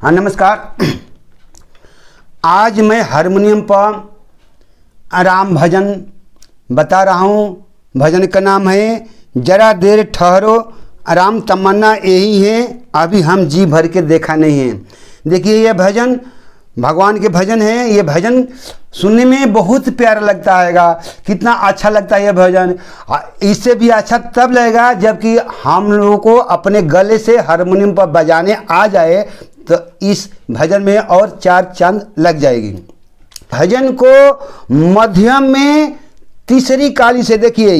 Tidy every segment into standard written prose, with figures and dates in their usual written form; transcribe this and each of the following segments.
हाँ नमस्कार। आज मैं हारमोनियम पर राम भजन बता रहा हूँ। भजन का नाम है जरा देर ठहरो राम, तमन्ना यही है अभी हम जी भर के देखा नहीं है। देखिए ये भजन भगवान के भजन है। ये भजन सुनने में बहुत प्यारा लगता हैगा। कितना अच्छा लगता है ये भजन। इससे भी अच्छा तब लगेगा जबकि हम लोगों को अपने गले से हारमोनियम पर बजाने आ जाए, तो इस भजन में और चार चांद लग जाएगी। भजन को मध्यम में तीसरी काली से, देखिए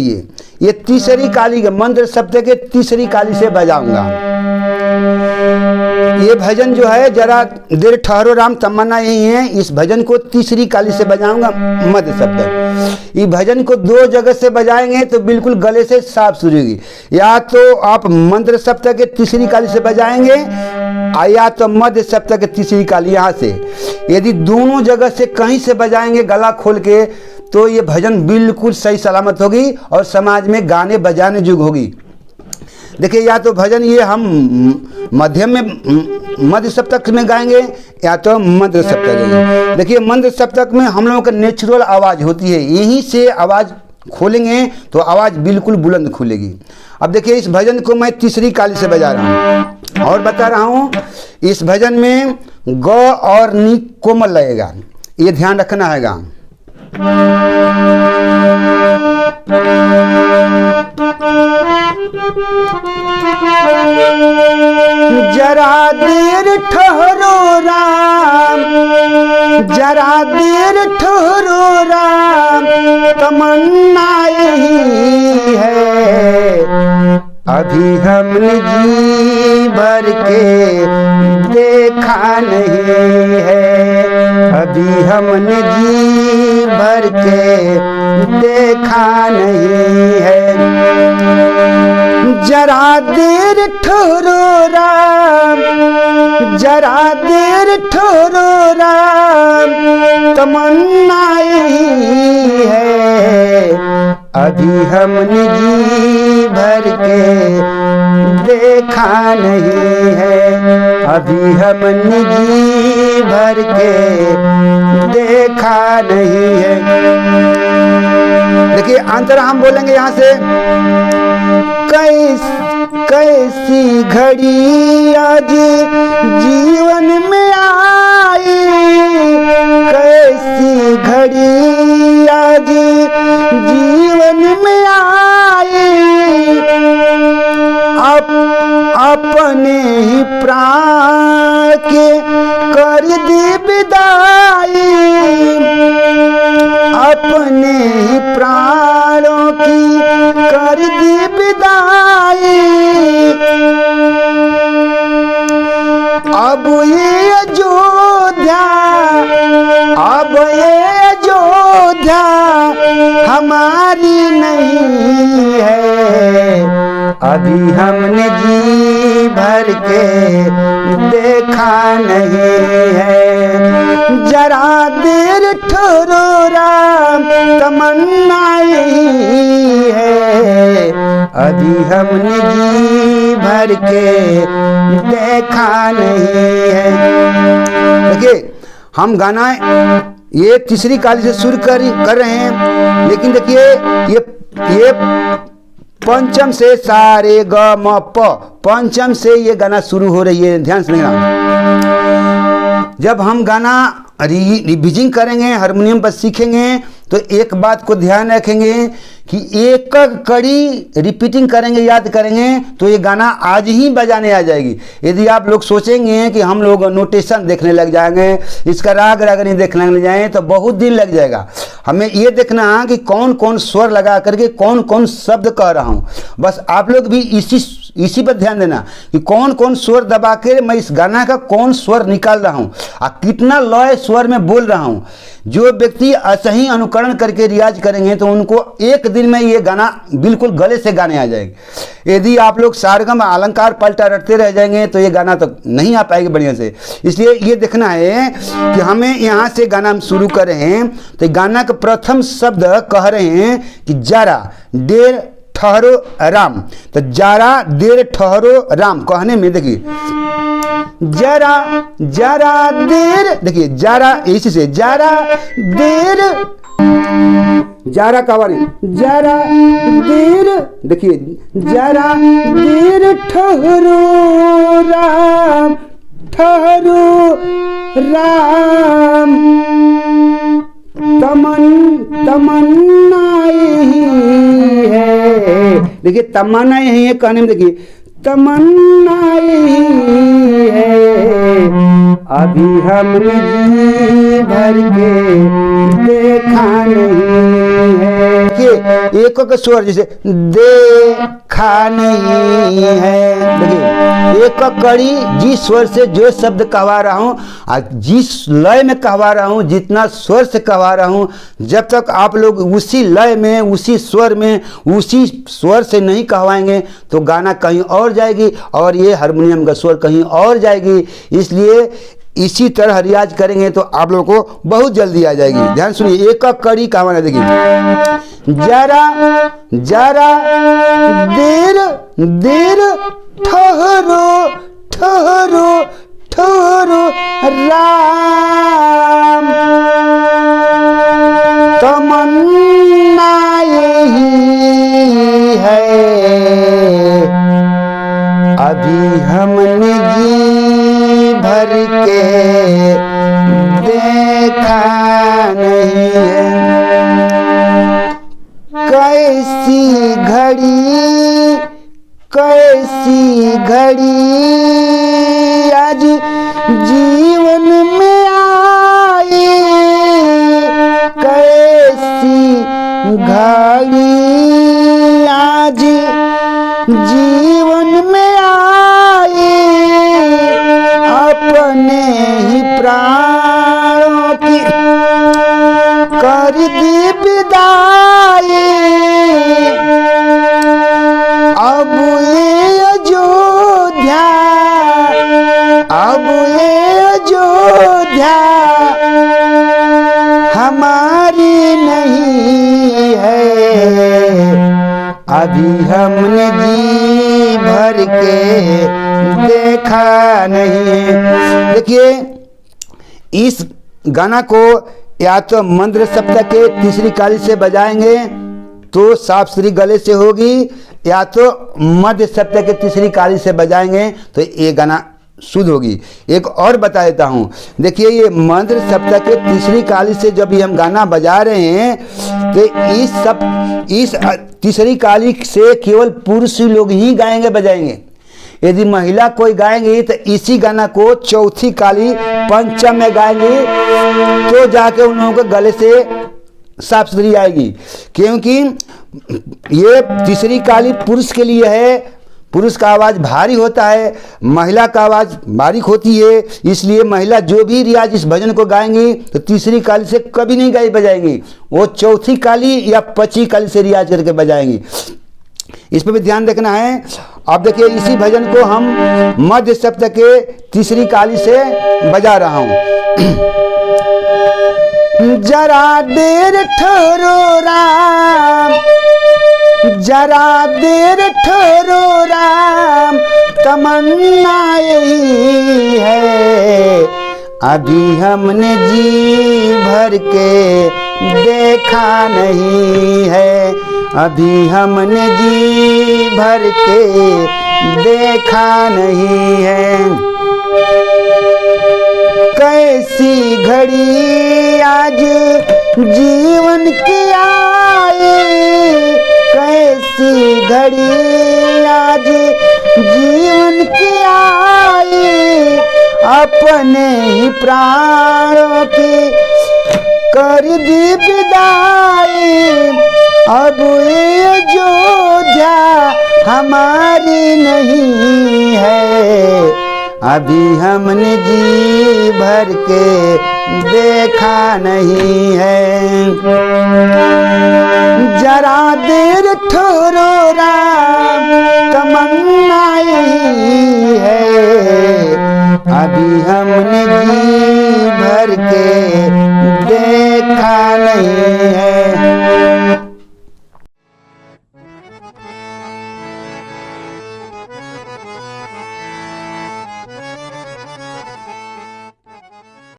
ये तीसरी काली के मंत्र शब्द के तीसरी काली से बजाऊंगा। ये भजन जो है जरा देर ठहरो राम, तमन्ना यही है, इस भजन को तीसरी काली से बजाऊंगा मध्य शब्द। इस भजन को दो जगह से बजाएंगे तो बिल्कुल गले से साफ सुनेगी। या तो आप मंत्र सप्तक के तीसरी काली से बजाएंगे या तो मध्य सप्तक के तीसरी काली यहाँ से। यदि दोनों जगह से कहीं से बजाएंगे गला खोल के तो ये भजन बिल्कुल सही सलामत होगी और समाज में गाने बजाने योग्य होगी। देखिए या तो भजन ये हम मध्यम में मध्य सप्तक में गाएंगे या तो मध्य सप्तक। देखिए मध्य सप्तक में हम लोगों का नेचुरल आवाज़ होती है, यहीं से आवाज़ खोलेंगे तो आवाज़ बिल्कुल बुलंद खुलेगी। अब देखिए इस भजन को मैं तीसरी काली से बजा रहा हूँ और बता रहा हूँ। इस भजन में ग और नी कोमल लगेगा, ये ध्यान रखना हैगा। जरा देर ठहरो राम, जरा देर ठहरो राम, तमन्ना यही है अभी हमने जी भर के देखा नहीं है, अभी हमने जी भर के देखा नहीं है। जरा देर ठहरो राम, जरा देर ठहरो राम, तमन्ना यही है अभी हमने जी भर के देखा नहीं है, अभी हमने जी भर के देखा नहीं है। देखिए अंतर हम बोलेंगे यहाँ से। कैसी घड़ी आज जीवन में आई, कैसी घड़ी आज जीवन में आई, अपने ही प्राण के कर दी विदाई, अपने ही प्राणों की कर दी विदाई। अब ये अयोध्या, अब ये अयोध्या हमारी नहीं है, अभी हमने जी भर के देखा नहीं है। जरा देर ठहरो राम, तमन्ना यही है अभी हमने जी भर के देखा नहीं है। देखिए हम गाना ये तीसरी काली से शुरू कर रहे हैं, लेकिन देखिए ये पंचम से सारे ग म प, पंचम से ये गाना शुरू हो रही है, ध्यान से लेना। जब हम गाना रिविजिंग करेंगे, हारमोनियम पर सीखेंगे तो एक बात को ध्यान रखेंगे कि एक कड़ी रिपीटिंग करेंगे, याद करेंगे तो ये गाना आज ही बजाने आ जाएगी। यदि आप लोग सोचेंगे कि हम लोग नोटेशन देखने लग जाएंगे, इसका राग रागनी देखने लग जाएं तो बहुत दिन लग जाएगा। हमें ये देखना कि कौन कौन स्वर लगा करके कौन कौन शब्द कह रहा हूँ। बस आप लोग भी इसी पर ध्यान देना कि कौन कौन स्वर दबा के मैं इस गाना का कौन स्वर निकाल रहा हूँ और कितना लय स्वर में बोल रहा हूँ। जो व्यक्ति असही अनुकरण करके रियाज करेंगे तो उनको एक दिन में ये गाना बिल्कुल गले से गाने आ जाएंगे। यदि आप लोग सारगम अलंकार पलटा रटते रह जाएंगे तो ये गाना तो नहीं आ पाएगी बढ़िया से। इसलिए ये देखना है कि हमें यहाँ से गाना हम शुरू कर रहे हैं तो गाना का प्रथम शब्द कह रहे हैं कि जरा देर ठहरो राम। तो जरा देर ठहरो राम कहने में देखिए जरा जरा देर, देखिए जरा इसी से जरा देर, जरा का वारी जरा देर, देखिए जरा देर ठहरो राम, ठहरो राम, तमन्ना यही है, देखिए तमन्ना यही है कहने में, देखिए तमन्ना यही है, अभी हमने जी भर के देखा नहीं है। देखिए एक का स्वर जैसे देखा नहीं है, देखिए एक कड़ी जिस स्वर से जो शब्द कहवा रहा हूँ, जिस लय में कहवा रहा हूँ, जितना स्वर से कहवा रहा हूँ, जब तक आप लोग उसी लय में, उसी स्वर में, उसी स्वर से नहीं कहवाएंगे तो गाना कहीं और जाएगी और ये हारमोनियम का स्वर कहीं और जाएगी। इसलिए इसी तरह रियाज करेंगे तो आप लोगों को बहुत जल्दी आ जाएगी। ध्यान सुनिए एक कड़ी का माना, देखिए जरा जरा देर देर ठहरो ठहरो ठहरो राम, तमन्ना यही है, अभी हमने जी भर के देखा नहीं है। कैसी घड़ी आज जीवन में आई, कैसी घड़ी आज जीवन में आई, अपने ही प्राणों की कर दी विदाई, अब ये अयोध्या, अब ये अयोध्या हमारी नहीं है, अभी हमने जी भर के देखा नहीं। देखिए इस गाना को या तो मंद्र सप्तक के तीसरी काली से बजाएंगे तो साफ सुथरी गले से होगी, या तो मध्य सप्तक के तीसरी काली से बजाएंगे तो ये गाना शुद्ध होगी। एक और बता देता हूँ, देखिए ये मंत्र सप्तक के तीसरी काली से जब हम गाना बजा रहे हैं तो इस तीसरी काली से केवल पुरुष लोग ही गाएंगे बजाएंगे। यदि महिला कोई गाएंगी तो इसी गाना को चौथी काली पंचम में गाएंगी तो जाके उन लोगों के गले से साफ सुथरी आएगी, क्योंकि ये तीसरी काली पुरुष के लिए है। पुरुष का आवाज़ भारी होता है, महिला का आवाज़ बारीक होती है, इसलिए महिला जो भी रियाज इस भजन को गाएंगी तो तीसरी काली से कभी नहीं गाई बजाएंगी, वो चौथी काली या पच्चीस काली से रियाज करके बजाएंगी। इस पर भी ध्यान रखना है। अब देखिए इसी भजन को हम मध्य सप्तक के तीसरी काली से बजा रहा हूँ। जरा देर ठहरो राम, जरा देर ठहरो राम, तमन्ना यही है, अभी हमने जी भर के देखा नहीं है, अभी हमने जी भर के देखा नहीं है। कैसी घड़ी आज जीवन की आई, कैसी घड़ी आज जीवन की आई, अपने ही प्राणों की कर दी विदाई, अब ये अयोध्या हमारी नहीं है, अभी हमने जी भर के देखा नहीं है। जरा देर ठहरो